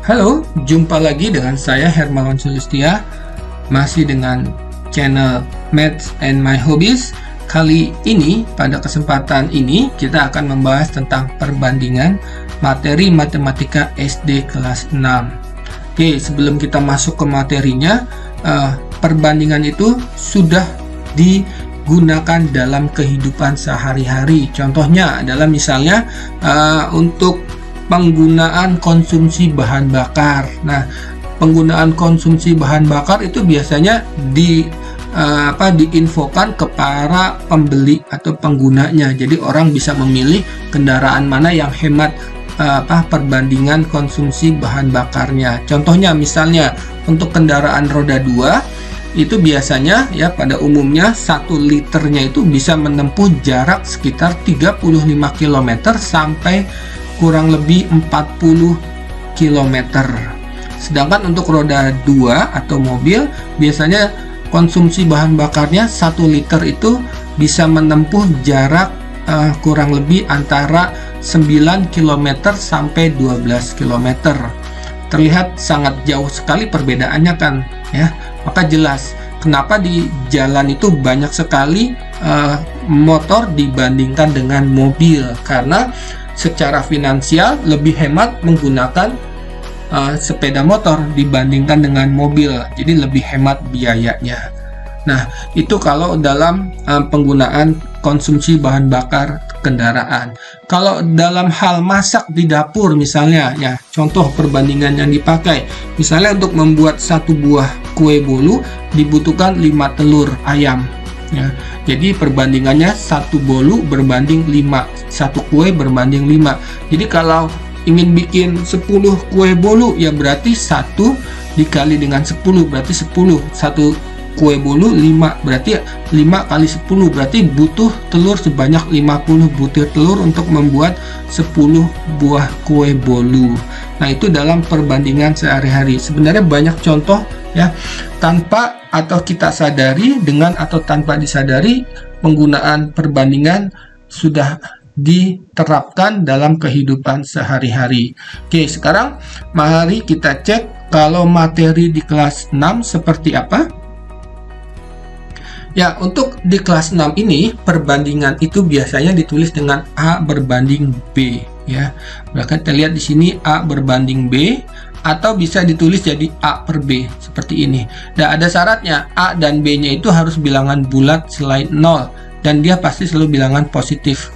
Halo, jumpa lagi dengan saya Hermawan Sulistia, masih dengan channel Maths and My Hobbies. Kali ini, pada kesempatan ini, kita akan membahas tentang perbandingan materi matematika SD kelas 6. Oke, sebelum kita masuk ke materinya, perbandingan itu sudah digunakan dalam kehidupan sehari-hari. Contohnya adalah misalnya untuk penggunaan konsumsi bahan bakar. Nah, penggunaan konsumsi bahan bakar itu biasanya diinfokan ke para pembeli atau penggunanya. Jadi orang bisa memilih kendaraan mana yang hemat perbandingan konsumsi bahan bakarnya. Contohnya misalnya untuk kendaraan roda 2 itu biasanya ya pada umumnya 1 liternya itu bisa menempuh jarak sekitar 35 km sampai kurang lebih 40 km. Sedangkan untuk roda 2 atau mobil biasanya konsumsi bahan bakarnya 1 liter itu bisa menempuh jarak kurang lebih antara 9 km sampai 12 km. Terlihat sangat jauh sekali perbedaannya kan ya. Maka jelas kenapa di jalan itu banyak sekali motor dibandingkan dengan mobil, karena secara finansial lebih hemat menggunakan sepeda motor dibandingkan dengan mobil, jadi lebih hemat biayanya. Nah, itu kalau dalam penggunaan konsumsi bahan bakar kendaraan. Kalau dalam hal masak di dapur misalnya, ya contoh perbandingan yang dipakai, misalnya untuk membuat 1 buah kue bolu dibutuhkan 5 telur ayam. Ya, jadi perbandingannya 1 bolu berbanding 5, 1 kue berbanding 5. Jadi kalau ingin bikin 10 kue bolu ya berarti 1 dikali dengan 10 berarti 10. 1 kue bolu 5 berarti 5 kali 10 berarti butuh telur sebanyak 50 butir telur untuk membuat 10 buah kue bolu. Nah, itu dalam perbandingan sehari-hari. Sebenarnya banyak contoh ya, tanpa atau kita sadari dengan atau tanpa disadari penggunaan perbandingan sudah diterapkan dalam kehidupan sehari-hari. Oke, sekarang mari kita cek kalau materi di kelas 6 seperti apa. Ya, untuk di kelas 6 ini perbandingan itu biasanya ditulis dengan A berbanding B ya. Bahkan kita lihat di sini A berbanding B, atau bisa ditulis jadi A per B seperti ini. Dan ada syaratnya, A dan B-nya itu harus bilangan bulat selain 0 dan dia pasti selalu bilangan positif.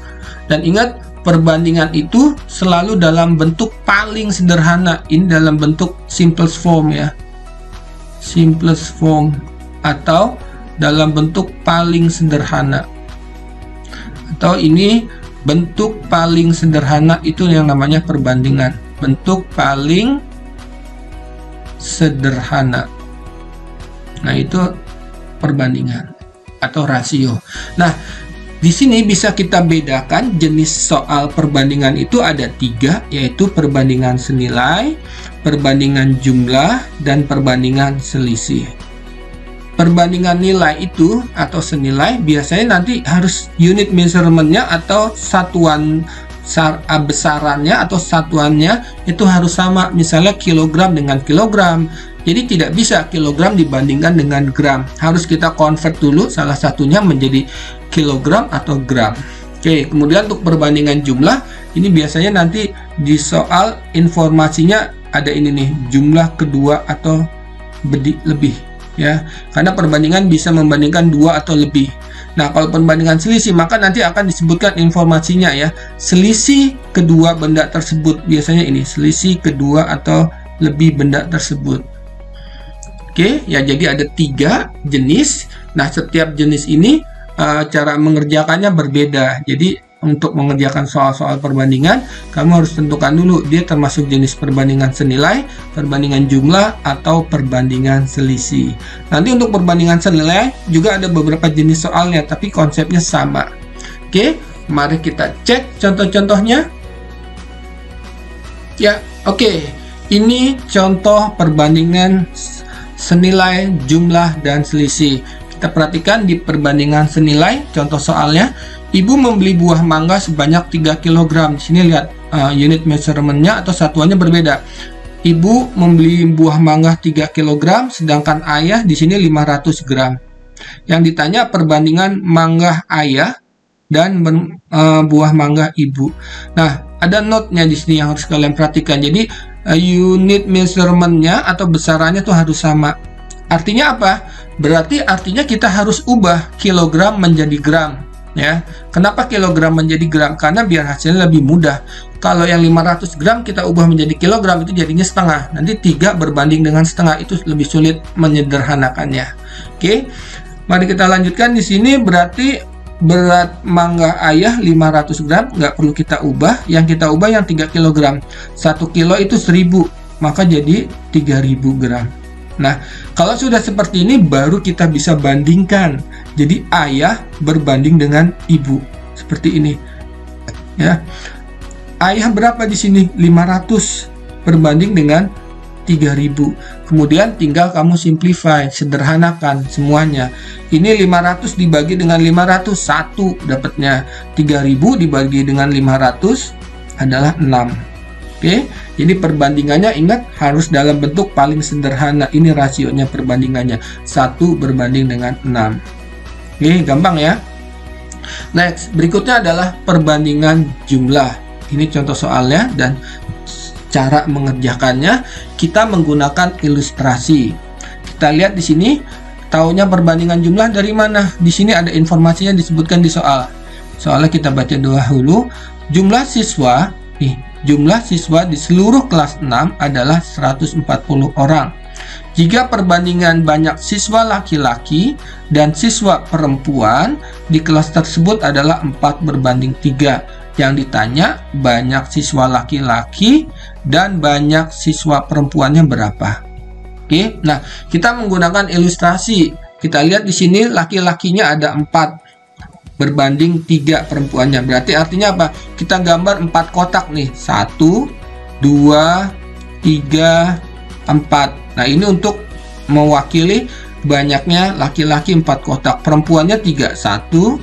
Dan ingat, perbandingan itu selalu dalam bentuk paling sederhana. Ini dalam bentuk simplest form ya. Simplest form atau dalam bentuk paling sederhana. Atau ini bentuk paling sederhana, itu yang namanya perbandingan. Bentuk paling sederhana. Nah, itu perbandingan atau rasio. Nah, di sini bisa kita bedakan jenis soal perbandingan itu ada 3, yaitu perbandingan senilai, perbandingan jumlah, dan perbandingan selisih. Perbandingan nilai itu atau senilai biasanya nanti harus unit measurement-nya atau satuan besarannya atau satuannya itu harus sama, misalnya kilogram dengan kilogram. Jadi tidak bisa kilogram dibandingkan dengan gram, harus kita convert dulu salah satunya menjadi kilogram atau gram. Oke, kemudian untuk perbandingan jumlah ini biasanya nanti di soal informasinya ada ini nih, jumlah kedua atau lebih ya, karena perbandingan bisa membandingkan 2 atau lebih. Nah, kalau perbandingan selisih maka nanti akan disebutkan informasinya ya, selisih kedua benda tersebut, biasanya ini selisih kedua atau lebih benda tersebut. Oke ya, jadi ada 3 jenis. Nah, setiap jenis ini cara mengerjakannya berbeda. Jadi untuk mengerjakan soal-soal perbandingan, kamu harus tentukan dulu dia termasuk jenis perbandingan senilai, perbandingan jumlah, atau perbandingan selisih. Nanti untuk perbandingan senilai juga ada beberapa jenis soalnya, tapi konsepnya sama. Oke, mari kita cek contoh-contohnya. Ya, oke. Ini contoh perbandingan senilai, jumlah, dan selisih. Kita perhatikan di perbandingan senilai, contoh soalnya. Ibu membeli buah mangga sebanyak 3 kg. Di sini lihat unit measurement-nya atau satuannya berbeda. ibu membeli buah mangga 3 kg, sedangkan ayah di sini 500 gram. Yang ditanya perbandingan mangga ayah dan buah mangga ibu. Nah, ada note-nya di sini yang harus kalian perhatikan. Jadi unit measurement-nya atau besarannya tuh harus sama. Artinya apa? Berarti artinya kita harus ubah kilogram menjadi gram. Ya, kenapa kilogram menjadi gram? Karena biar hasilnya lebih mudah. Kalau yang 500 gram kita ubah menjadi kilogram, itu jadinya setengah. Nanti 3 berbanding dengan setengah, itu lebih sulit menyederhanakannya. Oke, mari kita lanjutkan. Di sini berarti berat mangga ayah 500 gram, nggak perlu kita ubah. Yang kita ubah yang 3 kg. 1 kilo itu 1000, maka jadi 3000 gram. Nah, kalau sudah seperti ini baru kita bisa bandingkan. Jadi ayah berbanding dengan ibu seperti ini. Ya. Ayah berapa di sini? 500 berbanding dengan 3000. Kemudian tinggal kamu simplify, sederhanakan semuanya. Ini 500 dibagi dengan 500, 1 dapatnya. 3000 dibagi dengan 500 adalah 6. Oke, jadi perbandingannya ingat harus dalam bentuk paling sederhana. Ini rasionya perbandingannya, 1 berbanding dengan 6. Oke, gampang ya. Next, berikutnya adalah perbandingan jumlah. Ini contoh soalnya dan cara mengerjakannya kita menggunakan ilustrasi. Kita lihat di sini, taunya perbandingan jumlah dari mana? Di sini ada informasinya disebutkan di soal. Soalnya kita baca dahulu. Jumlah siswa di seluruh kelas 6 adalah 140 orang. Jika perbandingan banyak siswa laki-laki dan siswa perempuan di kelas tersebut adalah 4 berbanding 3. Yang ditanya banyak siswa laki-laki dan banyak siswa perempuannya berapa. Oke, nah kita menggunakan ilustrasi. Kita lihat di sini laki-lakinya ada 4 berbanding 3 perempuannya. Berarti artinya apa? Kita gambar 4 kotak nih. 1, 2, 3, 4. Nah, ini untuk mewakili banyaknya laki-laki 4 kotak, perempuannya 3. 1,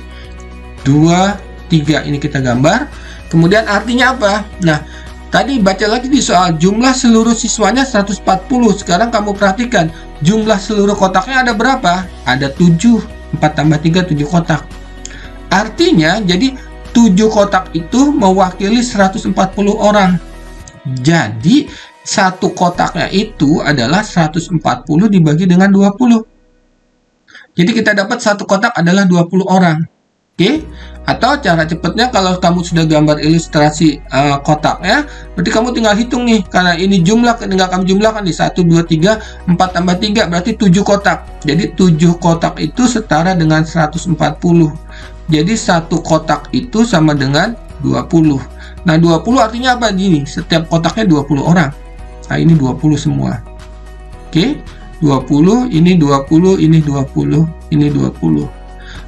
2, 3. Ini kita gambar. Kemudian artinya apa? Nah, tadi baca lagi di soal, jumlah seluruh siswanya 140. Sekarang kamu perhatikan, jumlah seluruh kotaknya ada berapa? Ada 7. 4 tambah 3, 7 kotak. Artinya, jadi 7 kotak itu mewakili 140 orang. Jadi, satu kotaknya itu adalah 140 dibagi dengan 20. Jadi, kita dapat satu kotak adalah 20 orang. Oke? Atau cara cepatnya kalau kamu sudah gambar ilustrasi kotaknya, berarti kamu tinggal hitung nih. Karena ini jumlah, tinggal kamu jumlahkan di 1, 2, 3, 4 tambah 3, berarti 7 kotak. Jadi, 7 kotak itu setara dengan 140. Jadi, satu kotak itu sama dengan 20. Nah, 20 artinya apa? Gini, setiap kotaknya 20 orang. Nah, ini 20 semua. Oke, 20, ini 20, ini 20, ini 20.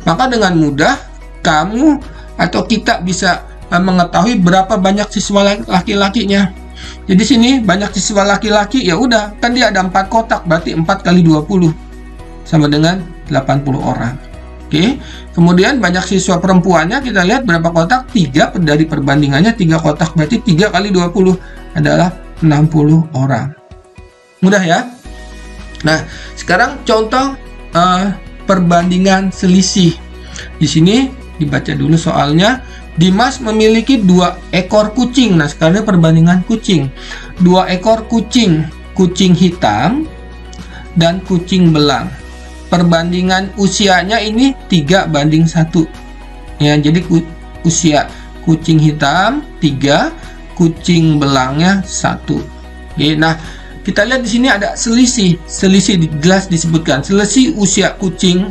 Maka dengan mudah kamu atau kita bisa mengetahui berapa banyak siswa laki-lakinya. Jadi sini banyak siswa laki-laki, ya udah, kan dia ada 4 kotak, berarti 4 kali 20 sama dengan 80 orang. Oke, kemudian banyak siswa perempuannya, kita lihat berapa kotak? 3 dari perbandingannya 3 kotak, berarti 3 kali 20 adalah 60 orang. Mudah ya? Nah, sekarang contoh perbandingan selisih. Di sini dibaca dulu soalnya. Dimas memiliki 2 ekor kucing. Nah, sekarang perbandingan kucing. 2 ekor kucing, kucing hitam dan kucing belang. Perbandingan usianya ini 3 banding 1. Ya, jadi usia kucing hitam 3, kucing belangnya 1. Oke, nah kita lihat di sini ada selisih. Selisih jelas disebutkan. Selisih usia kucing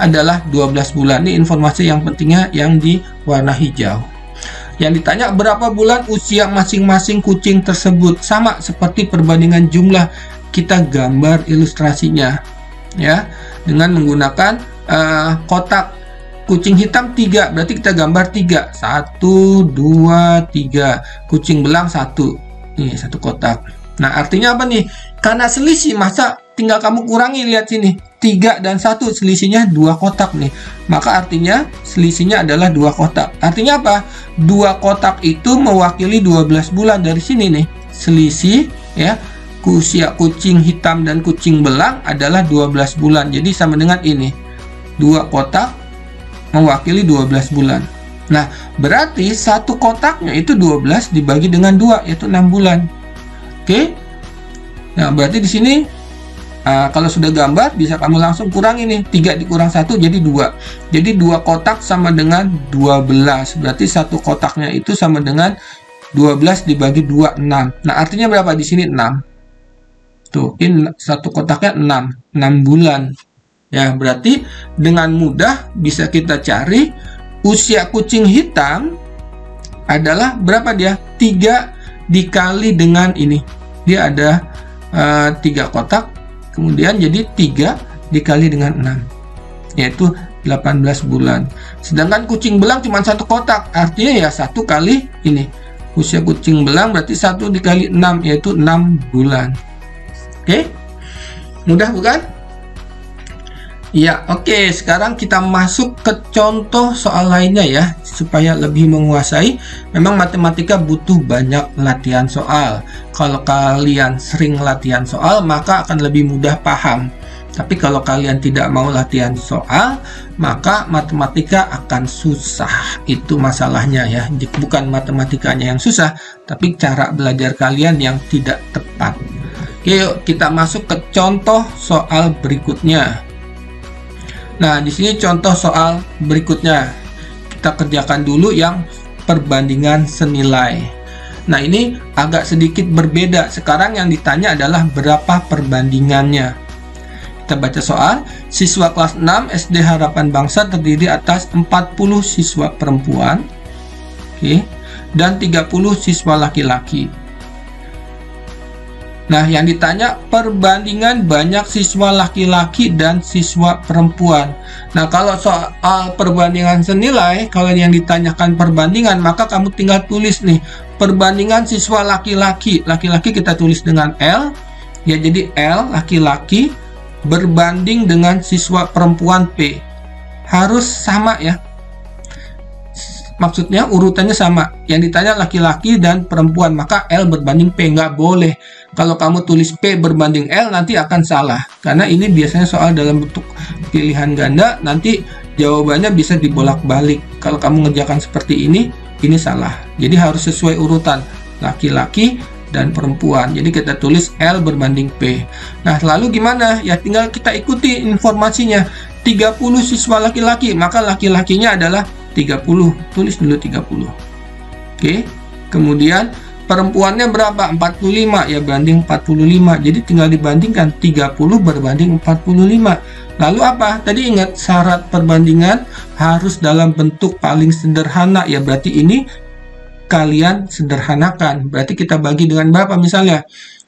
adalah 12 bulan. Ini informasi yang pentingnya yang di warna hijau. Yang ditanya berapa bulan usia masing-masing kucing tersebut. Sama seperti perbandingan jumlah, kita gambar ilustrasinya ya dengan menggunakan kotak. Kucing hitam 3, berarti kita gambar 3. 1, 2, 3. Kucing belang 1. Ini 1 kotak. Nah, artinya apa nih? Karena selisih, masa tinggal kamu kurangi, lihat sini. 3 dan 1, selisihnya 2 kotak nih. Maka artinya selisihnya adalah 2 kotak. Artinya apa? 2 kotak itu mewakili 12 bulan dari sini nih. Selisih ya usia kucing hitam dan kucing belang adalah 12 bulan. Jadi sama dengan ini. 2 kotak mewakili 12 bulan. Nah, berarti satu kotaknya itu 12 dibagi dengan 2, yaitu 6 bulan. Oke. Nah, berarti di sini kalau sudah gambar bisa kamu langsung kurang ini. 3 dikurang 1 jadi 2. Jadi 2 kotak sama dengan 12. Berarti satu kotaknya itu sama dengan 12 dibagi 2, 6. Nah, artinya berapa di sini? 6. Tuh, ini satu kotaknya 6 bulan. Ya, berarti dengan mudah bisa kita cari usia kucing hitam adalah berapa dia? 3 dikali dengan ini. Dia ada 3 kotak, kemudian jadi 3 dikali dengan 6, yaitu 18 bulan. Sedangkan kucing belang cuma satu kotak, artinya ya 1 kali ini. Usia kucing belang berarti 1 dikali 6, yaitu 6 bulan. Oke, mudah bukan? Ya, oke. Sekarang kita masuk ke contoh soal lainnya ya, supaya lebih menguasai. Memang matematika butuh banyak latihan soal. Kalau kalian sering latihan soal, maka akan lebih mudah paham. Tapi kalau kalian tidak mau latihan soal, maka matematika akan susah. Itu masalahnya ya. Bukan matematikanya yang susah, tapi cara belajar kalian yang tidak tepat. Oke, yuk kita masuk ke contoh soal berikutnya. Nah, di sini contoh soal berikutnya. Kita kerjakan dulu yang perbandingan senilai. Nah, ini agak sedikit berbeda. Sekarang yang ditanya adalah berapa perbandingannya. Kita baca soal. Siswa kelas 6 SD Harapan Bangsa terdiri atas 40 siswa perempuan, oke, dan 30 siswa laki-laki. Nah, yang ditanya perbandingan banyak siswa laki-laki dan siswa perempuan. Nah, kalau soal perbandingan senilai, kalau yang ditanyakan perbandingan, maka kamu tinggal tulis nih, perbandingan siswa laki-laki. Laki-laki kita tulis dengan L, ya, jadi L laki-laki berbanding dengan siswa perempuan P. Harus sama ya. Maksudnya urutannya sama. Yang ditanya laki-laki dan perempuan, maka L berbanding P. Nggak boleh. Kalau kamu tulis P berbanding L, nanti akan salah. Karena ini biasanya soal dalam bentuk pilihan ganda, nanti jawabannya bisa dibolak-balik. Kalau kamu ngerjakan seperti ini salah. Jadi harus sesuai urutan laki-laki dan perempuan. Jadi kita tulis L berbanding P. Nah, lalu gimana? Ya tinggal kita ikuti informasinya. 30 siswa laki-laki, maka laki-lakinya adalah 30. Tulis dulu 30. Oke. Kemudian perempuannya berapa? 45, ya banding 45. Jadi tinggal dibandingkan 30 berbanding 45. Lalu apa? Tadi ingat syarat perbandingan harus dalam bentuk paling sederhana, ya berarti ini kalian sederhanakan. Berarti kita bagi dengan berapa misalnya?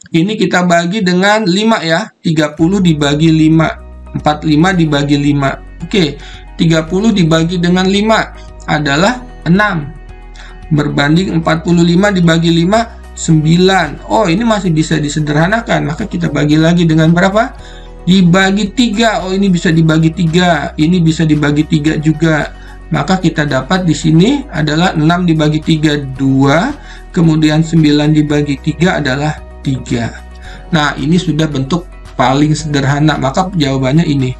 Ini kita bagi dengan 5 ya. 30 dibagi 5. 45 dibagi 5. Oke. 30 dibagi dengan 5 adalah 6. Berbanding 45 dibagi 5, 9. Oh, ini masih bisa disederhanakan. Maka kita bagi lagi dengan berapa? Dibagi 3. Oh, ini bisa dibagi 3. Ini bisa dibagi 3 juga. Maka kita dapat di sini adalah 6 dibagi 3, 2. Kemudian 9 dibagi 3 adalah 3. Nah, ini sudah bentuk paling sederhana. Maka jawabannya ini.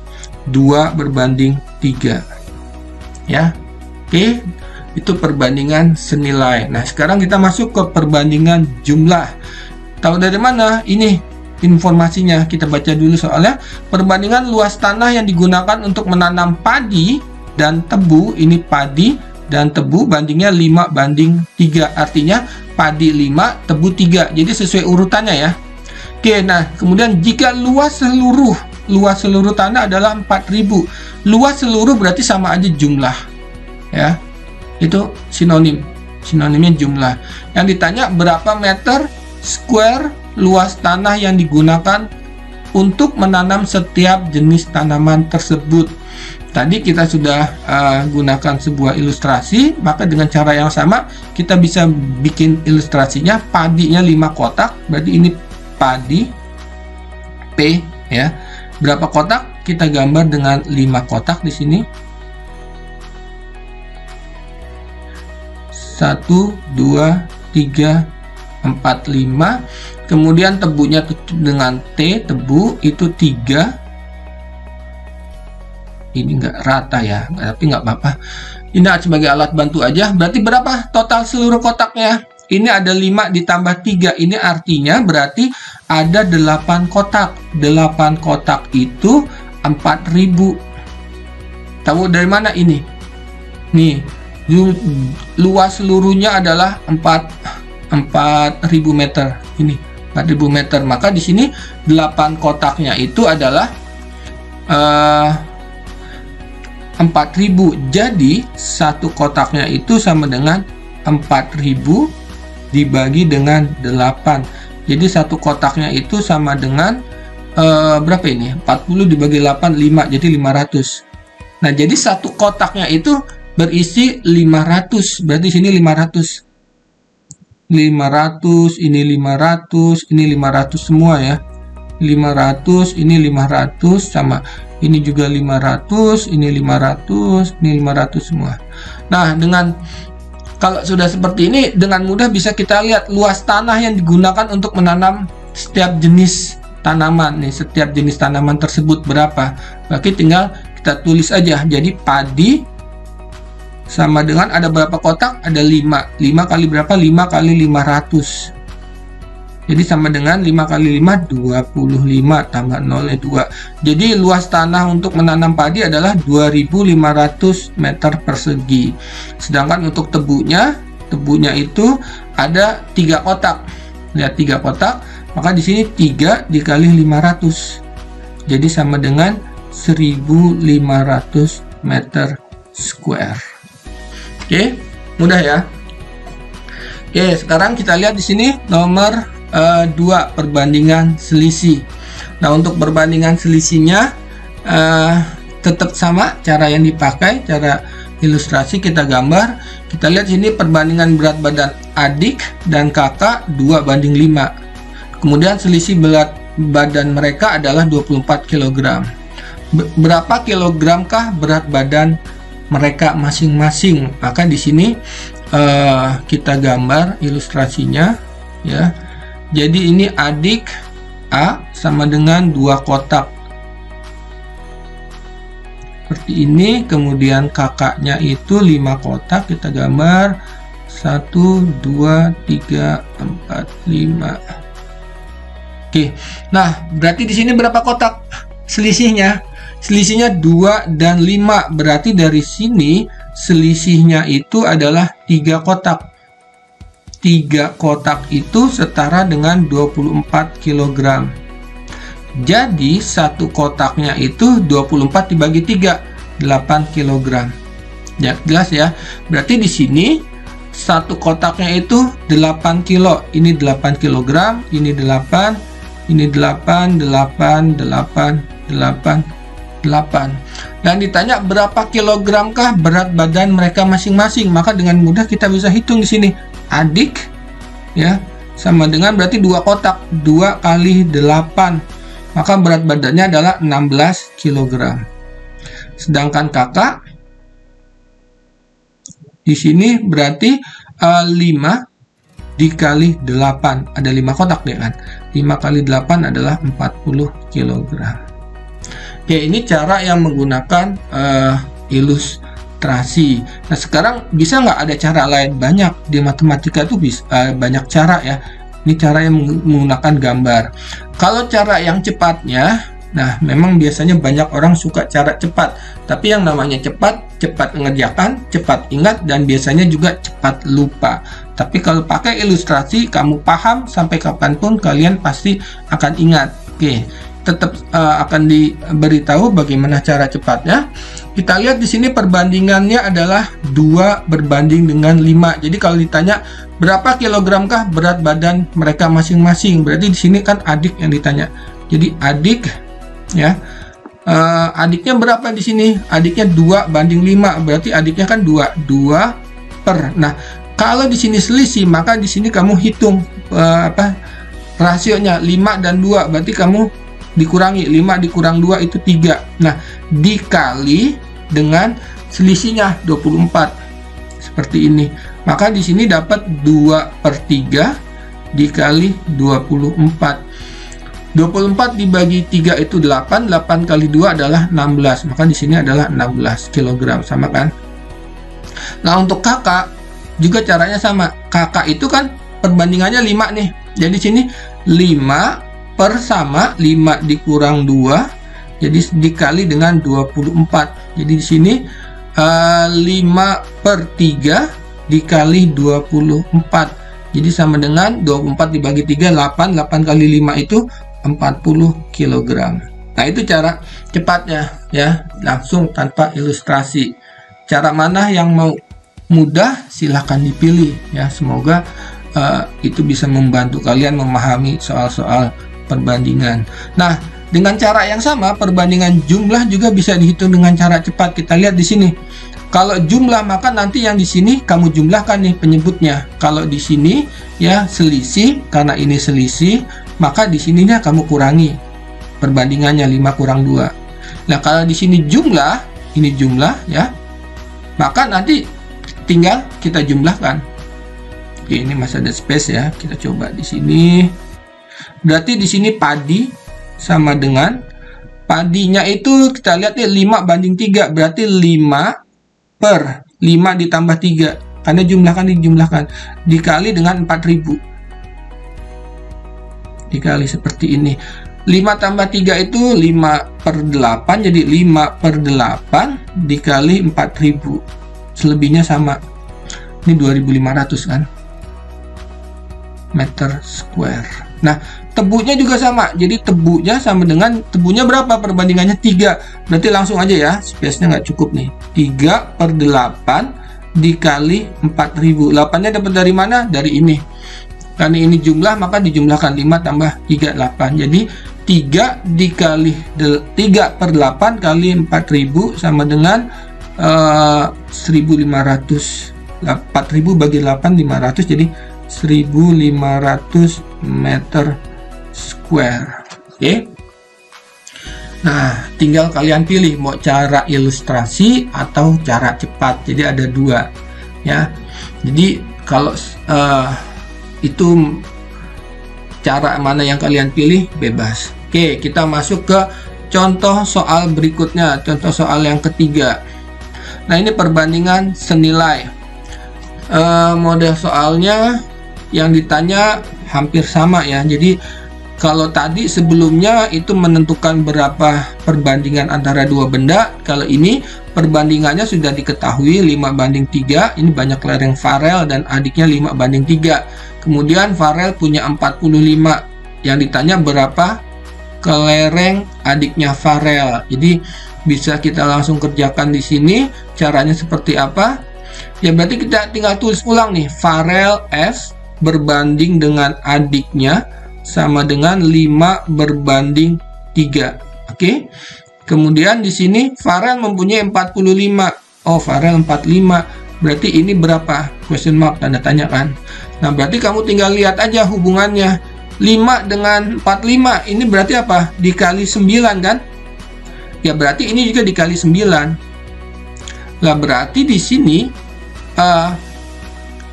2 berbanding 3. Ya. Oke. Itu perbandingan senilai. Nah, sekarang kita masuk ke perbandingan jumlah. Tahu dari mana? Ini informasinya. Kita baca dulu soalnya. Perbandingan luas tanah yang digunakan untuk menanam padi dan tebu. Ini padi dan tebu bandingnya 5 banding 3. Artinya padi 5, tebu 3. Jadi sesuai urutannya ya. Oke, nah kemudian jika luas seluruh tanah adalah 4.000. Luas seluruh berarti sama aja jumlah. Ya. Itu sinonimnya jumlah. Yang ditanya berapa meter square luas tanah yang digunakan untuk menanam setiap jenis tanaman tersebut. Tadi kita sudah gunakan sebuah ilustrasi, maka dengan cara yang sama kita bisa bikin ilustrasinya. Padinya 5 kotak, berarti ini padi P ya. Berapa kotak? Kita gambar dengan 5 kotak di sini. 1, 2, 3, 4, 5. kemudian tebunya dengan T, tebu itu 3. Ini nggak rata ya, tapi nggak apa-apa. Ini sebagai alat bantu aja. Berarti berapa total seluruh kotaknya? Ini ada 5 ditambah 3. Ini artinya berarti ada 8 kotak. 8 kotak itu 4.000. Tahu dari mana ini? Nih, luas seluruhnya adalah 4.000 meter. Ini 4.000 meter. Maka di sini 8 kotaknya itu adalah 4.000. Jadi satu kotaknya itu sama dengan 4.000 dibagi dengan 8. Jadi satu kotaknya itu sama dengan berapa ini? 40 dibagi 8, 5. Jadi 500. Nah, jadi satu kotaknya itu berisi 500. Berarti sini 500. 500, ini 500, ini 500 semua ya. 500, ini 500 sama ini juga 500, ini 500, ini 500 semua. Nah, kalau sudah seperti ini, dengan mudah bisa kita lihat luas tanah yang digunakan untuk menanam setiap jenis tanaman. Nih, setiap jenis tanaman tersebut berapa. Berarti tinggal kita tulis aja. Jadi padi sama dengan ada berapa kotak? Ada 5. 5 kali berapa? 5 kali 500. Jadi sama dengan 5 kali 5, 25 tambah 0 2. Jadi luas tanah untuk menanam padi adalah 2.500 meter persegi. Sedangkan untuk tebunya itu ada 3 kotak. Lihat 3 kotak, maka di sini 3 dikali 500. Jadi sama dengan 1.500 meter square. Oke, mudah ya. Oke, sekarang kita lihat di sini nomor 2, perbandingan selisih. Nah, untuk perbandingan selisihnya tetap sama cara yang dipakai, cara ilustrasi kita gambar. Kita lihat sini perbandingan berat badan adik dan kakak 2:5. Kemudian selisih berat badan mereka adalah 24 kg. Berapa kilogramkah berat badan mereka masing-masing? Maka di sini kita gambar ilustrasinya ya. Jadi ini adik A sama dengan 2 kotak seperti ini, kemudian kakaknya itu 5 kotak. Kita gambar 1, 2, 3, 4, 5. Oke, nah berarti di sini berapa kotak selisihnya? Selisihnya 2 dan 5, berarti dari sini selisihnya itu adalah 3 kotak. 3 kotak itu setara dengan 24 kg. Jadi satu kotaknya itu 24 dibagi 3, 8 kg. Ya, jelas ya. Berarti di sini satu kotaknya itu 8 kilo. Ini 8 kg, ini 8, ini 8, 8, 8, 8, 8. Dan ditanya berapa kilogramkah berat badan mereka masing-masing, maka dengan mudah kita bisa hitung di sini. Adik ya sama dengan berarti 2 kotak, 2 kali 8, maka berat badannya adalah 16 kg. Sedangkan kakak di sini berarti 5 dikali 8, ada 5 kotak ya kan. 5 kali 8 adalah 40 kg. Ya, ini cara yang menggunakan ilustrasi. Nah, sekarang bisa nggak ada cara lain? Banyak di matematika itu bisa banyak cara ya. Ini cara yang menggunakan gambar. Kalau cara yang cepatnya, nah memang biasanya banyak orang suka cara cepat. Tapi yang namanya cepat mengerjakan, cepat ingat, dan biasanya juga cepat lupa. Tapi kalau pakai ilustrasi, kamu paham sampai kapanpun kalian pasti akan ingat. Oke, tetap akan diberitahu bagaimana cara cepatnya. Kita lihat di sini perbandingannya adalah 2 berbanding dengan 5. Jadi kalau ditanya berapa kilogramkah berat badan mereka masing-masing, berarti di sini kan adik yang ditanya. Jadi adik ya, adiknya berapa di sini? Adiknya 2:5, berarti adiknya kan 2 per. Nah, kalau di sini selisih, maka di sini kamu hitung rasionya 5 dan 2, berarti kamu dikurangi 5 dikurang 2 itu 3. Nah, dikali dengan selisihnya 24 seperti ini, maka di sini dapat 2/3 dikali 24. 24 dibagi 3 itu 8, 8 kali 2 adalah 16, maka di sini adalah 16 kg, sama kan? Nah, untuk kakak juga caranya sama. Kakak itu kan perbandingannya 5 nih. Jadi sini 5 per sama 5 dikurang 2, jadi dikali dengan 24. Jadi di sini 5 per 3 dikali 24. Jadi sama dengan 24 dibagi 3, 8. 8 kali 5 itu 40 kg. Nah, itu cara cepatnya ya, langsung tanpa ilustrasi. Cara mana yang mau mudah silahkan dipilih ya. Semoga itu bisa membantu kalian memahami soal-soal perbandingan. Nah, dengan cara yang sama, perbandingan jumlah juga bisa dihitung dengan cara cepat. Kita lihat di sini. Kalau jumlah, maka nanti yang di sini kamu jumlahkan nih penyebutnya. Kalau di sini ya selisih, karena ini selisih, maka di sininya kamu kurangi perbandingannya 5 kurang 2. Nah, kalau di sini jumlah, ini jumlah ya, maka nanti tinggal kita jumlahkan. Oke, ini masih ada space ya. Kita coba di sini. Berarti di sini padi sama dengan padinya itu kita lihat nih 5 banding 3, berarti 5 per 5 ditambah 3, karena dijumlahkan dikali dengan 4000, dikali seperti ini. 5 tambah 3 itu 5 per 8, jadi 5 per 8 dikali 4000, selebihnya sama. Ini 2500 kan meter square. Nah, tebunya juga sama, jadi tebunya sama dengan, tebunya berapa perbandingannya 3, berarti langsung aja ya, space-nya nggak cukup nih. 3 per 8 dikali 4000, 8 nya dapat dari mana? Dari ini, karena ini jumlah maka dijumlahkan 5 tambah 3, 8, jadi 3 dikali 3 per 8 kali 4000 sama dengan 1500. 4000 bagi 8 500, jadi 1500 meter square. Oke. Nah, tinggal kalian pilih mau cara ilustrasi atau cara cepat. Jadi ada dua ya. Jadi kalau itu cara mana yang kalian pilih bebas. Oke, kita masuk ke contoh soal berikutnya, contoh soal yang ketiga. Nah, ini perbandingan senilai. Model soalnya yang ditanya hampir sama ya. Jadi kalau tadi sebelumnya itu menentukan berapa perbandingan antara dua benda, kalau ini perbandingannya sudah diketahui 5 banding 3. Ini banyak kelereng Farel dan adiknya 5 banding 3. Kemudian Farel punya 45. Yang ditanya berapa kelereng adiknya Farel. Jadi bisa kita langsung kerjakan di sini. Caranya seperti apa? Ya berarti kita tinggal tulis ulang nih. Farel F berbanding dengan adiknya sama dengan 5 berbanding 3. Oke. Kemudian di sini Farel mempunyai 45. Oh, Farel 45. Berarti ini berapa? Question mark, tanda tanya kan. Nah, berarti kamu tinggal lihat aja hubungannya. 5 dengan 45 ini berarti apa? Dikali 9 kan? Ya berarti ini juga dikali 9. Lah berarti di sini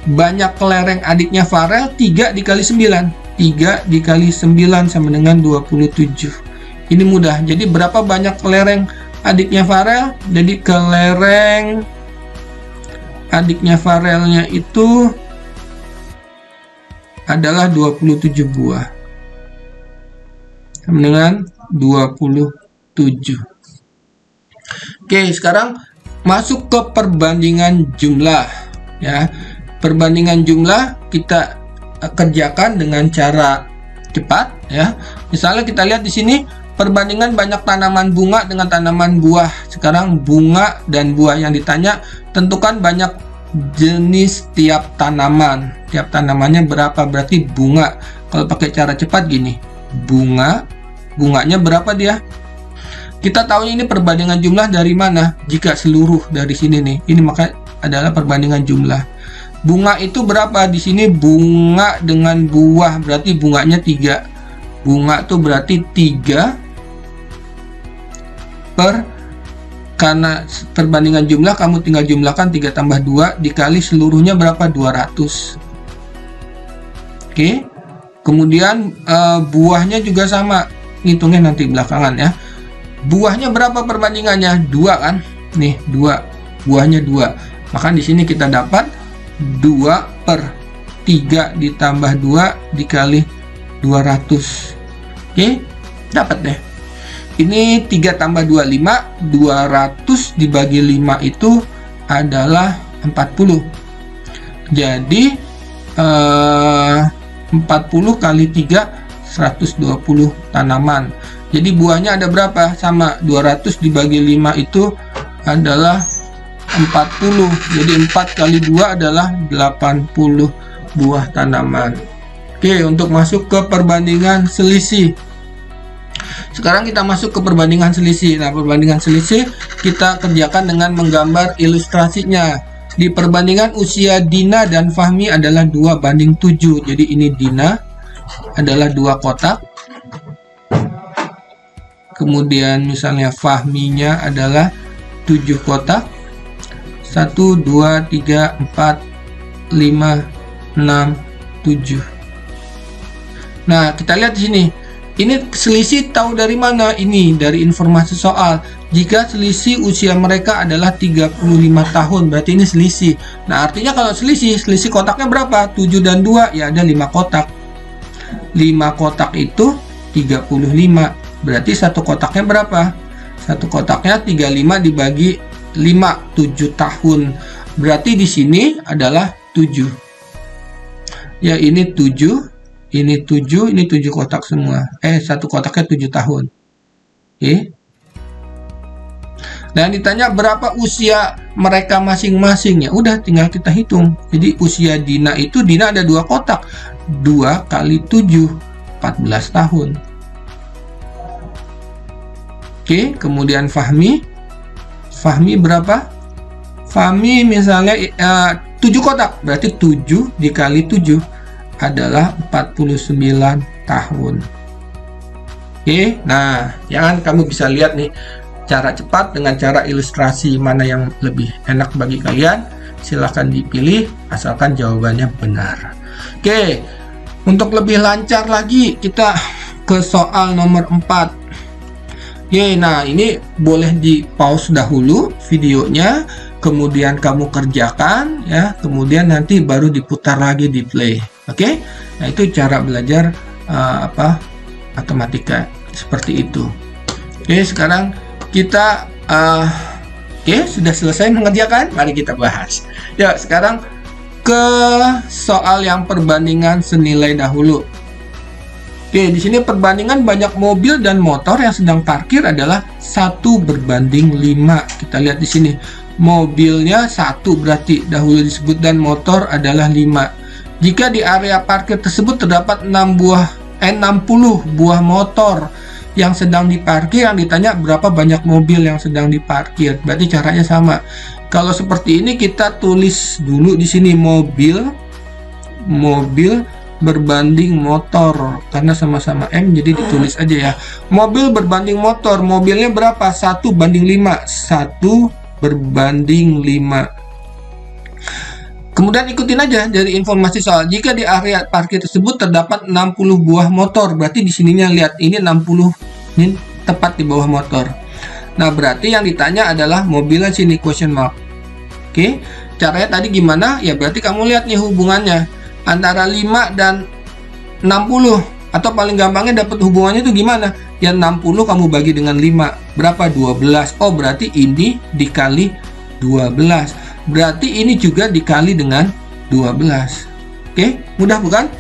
banyak kelereng adiknya Farel 3 dikali 9. 3 dikali 9 sama dengan 27. Ini mudah. Jadi berapa banyak kelereng adiknya Farel? Jadi kelereng adiknya Farelnya itu adalah 27 buah. Sama dengan 27. Oke, sekarang masuk ke perbandingan jumlah ya. Perbandingan jumlah kita kerjakan dengan cara cepat ya. Misalnya kita lihat di sini perbandingan banyak tanaman bunga dengan tanaman buah. Sekarang bunga dan buah yang ditanya, tentukan banyak jenis tiap tanaman. Tiap tanamannya berapa? Berarti bunga. Kalau pakai cara cepat gini, bunganya berapa dia? Kita tahu ini perbandingan jumlah dari mana? Jika seluruh dari sini nih, ini maka adalah perbandingan jumlah. Bunga itu berapa? Di sini bunga dengan buah, berarti bunganya 3. Bunga itu berarti 3 per, karena perbandingan jumlah kamu tinggal jumlahkan 3 tambah 2 dikali seluruhnya berapa? 200. Oke, Kemudian buahnya juga sama, ngitungnya nanti belakangan ya. Buahnya berapa perbandingannya? 2 kan? Nih 2, buahnya 2. Maka di sini kita dapat 2/3 ditambah 2 dikali 200. Oke, dapat deh. Ini 3 tambah 2, 5. 200 dibagi 5 itu adalah 40. Jadi 40 kali 3, 120 tanaman. Jadi buahnya ada berapa? Sama, 200 dibagi 5 itu adalah 40. Jadi 4 kali 2 adalah 80 buah tanaman. Oke, untuk masuk ke perbandingan selisih. Sekarang kita masuk ke perbandingan selisih. Nah, perbandingan selisih kita kerjakan dengan menggambar ilustrasinya. Di perbandingan usia Dina dan Fahmi adalah 2/7. Jadi ini Dina adalah 2 kotak. Kemudian misalnya Fahminya adalah 7 kotak. 1, 2, 3, 4, 5, 6, 7. Nah, kita lihat di sini. Ini selisih tahu dari mana? Ini dari informasi soal. Jika selisih usia mereka adalah 35 tahun, berarti ini selisih. Nah, artinya kalau selisih kotaknya berapa? 7 dan 2, ya ada 5 kotak. 5 kotak itu 35. Berarti satu kotaknya berapa? Satu kotaknya 35 dibagi 5, 7 tahun. Berarti di sini adalah 7. Ya, ini 7. Ini 7, ini 7 kotak semua. Satu kotaknya 7 tahun. Oke. Dan ditanya berapa usia mereka masing-masing, ya udah tinggal kita hitung. Jadi usia Dina itu, Dina ada 2 kotak. 2 kali 7, 14 tahun. Oke, kemudian Fahmi. Fahmi berapa? Fahmi misalnya 7 kotak. Berarti 7 dikali 7 adalah 49 tahun. Oke, nah jangan kamu bisa lihat nih cara cepat dengan cara ilustrasi mana yang lebih enak bagi kalian. Silahkan dipilih asalkan jawabannya benar. Oke, untuk lebih lancar lagi kita ke soal nomor 4. Oke, nah ini boleh di pause dahulu videonya, kemudian kamu kerjakan ya, kemudian nanti baru diputar lagi di play. Oke, nah itu cara belajar matematika seperti itu. Oke, sekarang kita sudah selesai mengerjakan, mari kita bahas. Ya, sekarang ke soal yang perbandingan senilai dahulu. Oke, di sini perbandingan banyak mobil dan motor yang sedang parkir adalah 1/5. Kita lihat di sini. Mobilnya 1 berarti dahulu disebut dan motor adalah 5. Jika di area parkir tersebut terdapat 60 buah motor yang sedang diparkir, yang ditanya berapa banyak mobil yang sedang diparkir. Berarti caranya sama. Kalau seperti ini kita tulis dulu di sini mobil berbanding motor, karena sama-sama M jadi ditulis aja ya. Mobil berbanding motor, mobilnya berapa? 1/5. 1/5. Kemudian ikutin aja dari informasi soal. Jika di area parkir tersebut terdapat 60 buah motor, berarti di sininya lihat ini 60, ini tepat di bawah motor. Nah, berarti yang ditanya adalah mobilnya sini, question mark. Oke, caranya tadi gimana? Ya berarti kamu lihat nih hubungannya antara 5 dan 60, atau paling gampangnya dapat hubungannya itu gimana? Ya 60 kamu bagi dengan 5, berapa? 12. Oh, berarti ini dikali 12. Berarti ini juga dikali dengan 12. Oke, mudah bukan?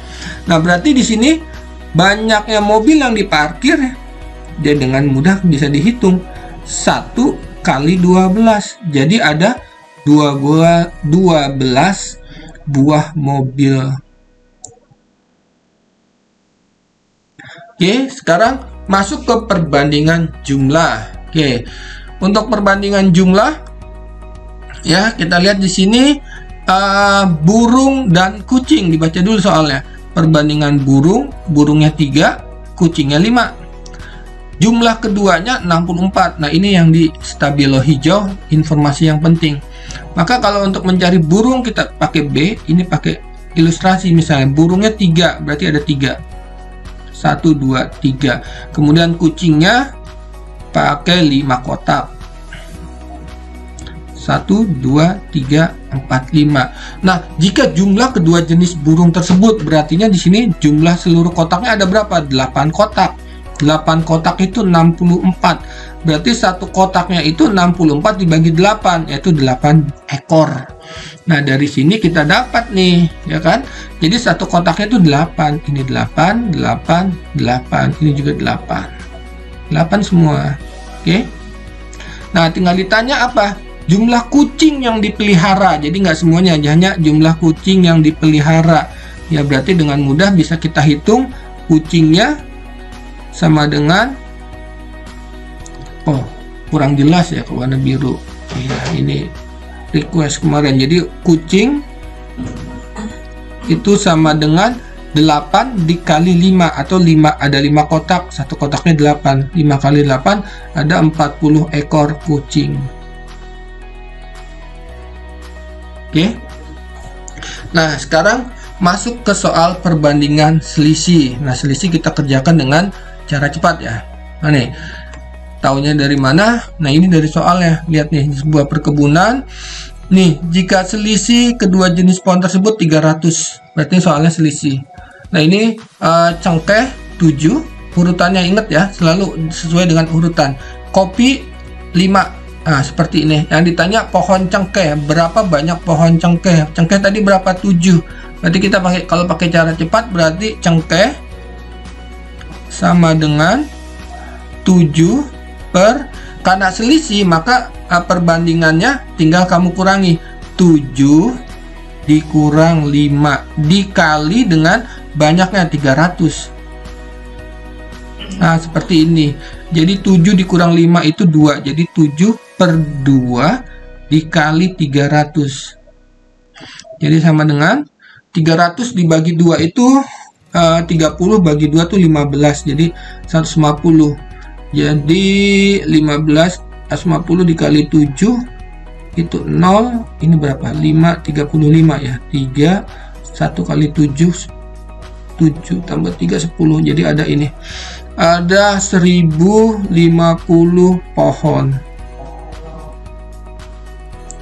Nah, berarti di sini banyaknya mobil yang diparkir, dia dengan mudah bisa dihitung. 1 kali 12. Jadi ada 12 buah mobil. Oke, sekarang masuk ke perbandingan jumlah. Oke, untuk perbandingan jumlah, ya kita lihat di sini burung dan kucing. Dibaca dulu soalnya. Perbandingan burungnya 3, kucingnya 5. Jumlah keduanya 64. Nah, ini yang di stabilo hijau, informasi yang penting. Maka kalau untuk mencari burung kita pakai B, ini pakai ilustrasi. Misalnya burungnya 3, berarti ada 3. 1, 2, 3. Kemudian kucingnya pakai 5 kotak. 1, 2, 3, 4, 5. Nah, jika jumlah kedua jenis burung tersebut, berartinya di sini jumlah seluruh kotaknya ada berapa? 8 kotak. 8 kotak itu 64. Berarti satu kotaknya itu 64 dibagi 8, yaitu 8 ekor. Nah, dari sini kita dapat nih, ya kan? Jadi satu kotaknya itu 8. Ini 8, 8, 8. Ini juga 8. 8 semua. Oke. Nah, tinggal ditanya apa? Jumlah kucing yang dipelihara. Jadi nggak semuanya, hanya jumlah kucing yang dipelihara. Ya, berarti dengan mudah bisa kita hitung kucingnya sama dengan, oh kurang jelas ya ke warna biru ya, ini request kemarin. Jadi kucing itu sama dengan 8 dikali 5, atau 5 ada 5 kotak, satu kotaknya 8. 5 kali 8 ada 40 ekor kucing. Oke. Nah, sekarang masuk ke soal perbandingan selisih. Nah, selisih kita kerjakan dengan cara cepat ya. Nah, nih taunya dari mana? Nah, ini dari soalnya. Lihat nih, sebuah perkebunan. Nih, jika selisih kedua jenis pohon tersebut 300, berarti soalnya selisih. Nah, ini cengkeh 7, urutannya ingat ya, selalu sesuai dengan urutan. Kopi 5. Nah, seperti ini. Yang ditanya pohon cengkeh, berapa banyak pohon cengkeh? Cengkeh tadi berapa? 7. Berarti kita pakai, kalau pakai cara cepat berarti cengkeh sama dengan 7 per, karena selisih maka perbandingannya tinggal kamu kurangi 7 dikurang 5 dikali dengan banyaknya 300. Nah, seperti ini. Jadi 7 dikurang 5 itu 2. Jadi 7 per 2 dikali 300. Jadi sama dengan 300 dibagi 2 itu 30 bagi 2 tuh 15. Jadi 150. Jadi 150 dikali 7 itu 0. Ini berapa? 5, 35 ya. 3, 1 kali 7, 7 tambah 3, 10. Jadi ada ini. Ada 1050 pohon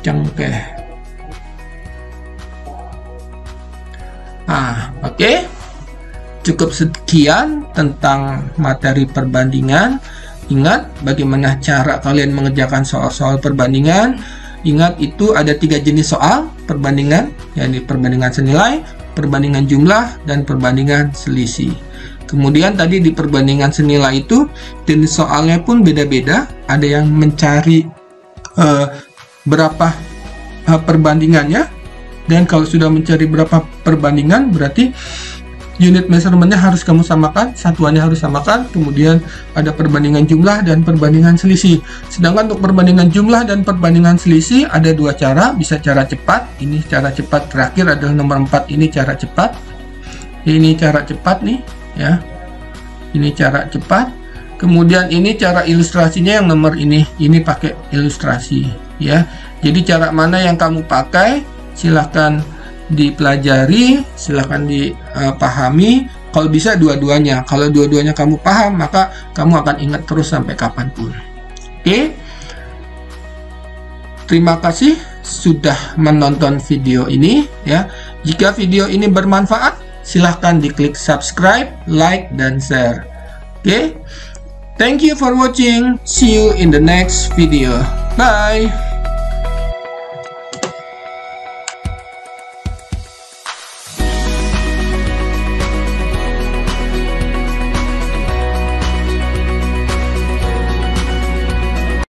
cengkeh. Nah, oke. Cukup sekian tentang materi perbandingan. Ingat bagaimana cara kalian mengerjakan soal-soal perbandingan. Ingat itu ada 3 jenis soal perbandingan, yakni perbandingan senilai, perbandingan jumlah, dan perbandingan selisih. Kemudian tadi di perbandingan senilai itu jenis soalnya pun beda-beda. Ada yang mencari berapa perbandingannya, dan kalau sudah mencari berapa perbandingan berarti unit measurementnya harus kamu samakan, satuannya harus samakan. Kemudian ada perbandingan jumlah dan perbandingan selisih. Sedangkan untuk perbandingan jumlah dan perbandingan selisih ada 2 cara. Bisa cara cepat, ini cara cepat terakhir adalah nomor 4, ini cara cepat. Ini cara cepat nih ya, ini cara cepat. Kemudian ini cara ilustrasinya yang nomor ini pakai ilustrasi ya. Jadi cara mana yang kamu pakai silahkan dipelajari, silahkan dipahami. Kalau bisa dua-duanya. Kalau dua-duanya kamu paham, maka kamu akan ingat terus sampai kapanpun. Oke. Terima kasih sudah menonton video ini ya. Jika video ini bermanfaat, silahkan diklik subscribe, like, dan share. Oke. Thank you for watching. See you in the next video. Bye.